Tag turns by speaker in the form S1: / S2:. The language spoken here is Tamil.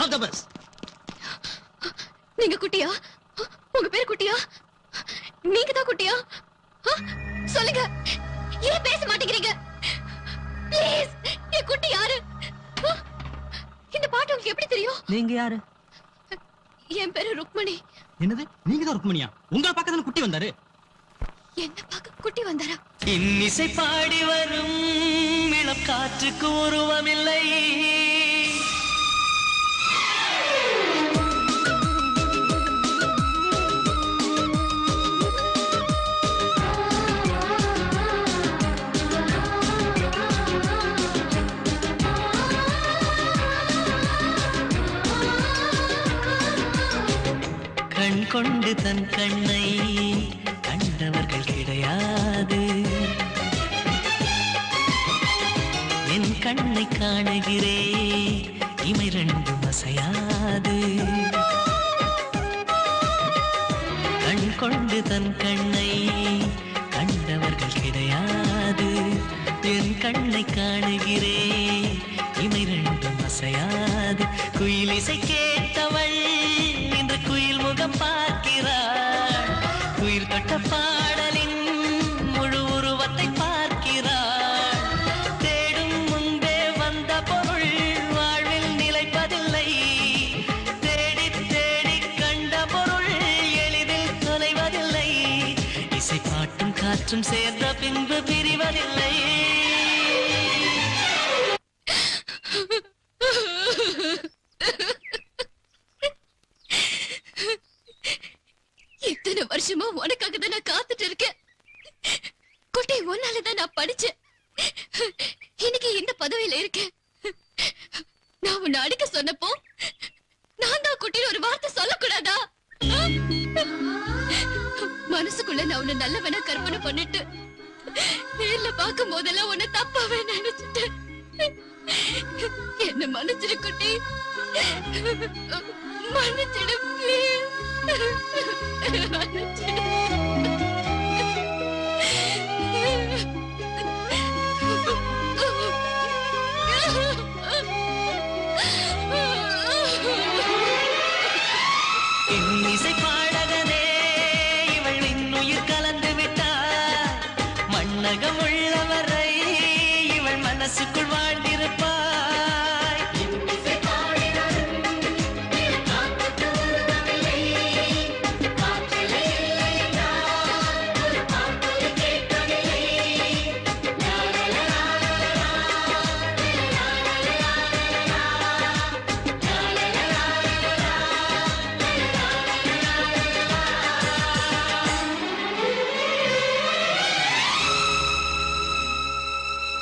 S1: All the best.
S2: நீங்க குட்டியா? உங்க பேர் குட்டியா? நீங்க தான் குட்டியா? சொல்லுங்க, ஏன் பேச மாட்டேங்கிறீங்க? ப்ளீஸ், என் குட்டி யாரு? இந்த பாட்டு உங்களுக்கு எப்படி தெரியும்?
S3: நீங்க யாரு?
S2: என் பேரு ருக்மணி.
S1: என்னது, நீங்க தான் ருக்மணியா? உங்க பக்கத்துல குட்டி வந்தாரு.
S2: என்ன பார்க்க குட்டி வந்தாரா?
S4: இன்னிசை பாடி வரும் இளம் காற்றுக்கு உருவமில்லை. கண் கொண்டு தன் கண்ணை கண்டவர்கள் கிடையாது. என் கண்ணை காணுகிறே இமை ரெண்டும் அசையாது. கண் கொண்டு தன் கண்ணை கண்டவர்கள் கிடையாது. என் கண்ணை காணுகிறே இமை ரெண்டும் அசையாது. குயிலிசை கேட்டவள் இன்று குயில் முகம் பார்க்கிறாள். உயிர் தொட்ட பாடலின் முழு உருவத்தை பார்க்கிறாள். தேடும் முன்பே வந்த பொருள் வாழ்வில் நிலைப்பதில்லை. தேடி தேடி கண்ட பொருள் எளிதில் தொலைவதில்லை. இசை பாட்டும் காற்றும் சேர்ந்த பின்பு பிரிவதில்லை.
S2: இத்தனை வருஷமா உனக்காக தான் நான் காத்துட்டு இருக்கேன். குட்டி, உன்னாலதான் நான் படிச்சேன். இன்னைக்கு இந்த பதவியில இருக்கேன். நான் உன்னை அடிக்க சொன்னப்போ நான் தான் குட்டின்னு ஒரு வார்த்தை சொல்லக்கூடாதா? மனசுக்குள்ள நான் உன்னை நல்லவனா கற்பனை பண்ணிட்டு நேர்ல பார்க்கும் போதெல்லாம் உன்னை தப்பாவே நினைச்சிட்டேன். என்ன மன்னிச்சிடு குட்டி, மன்னிச்சிடு please. மன்னிச்சிடு.
S4: இன்னிசை பாடகனே இவள் இன்னுயிர் கலந்து விட்டார். மண்ணகம் உள்ளவரை இவள் மனசுக்குள் வாழ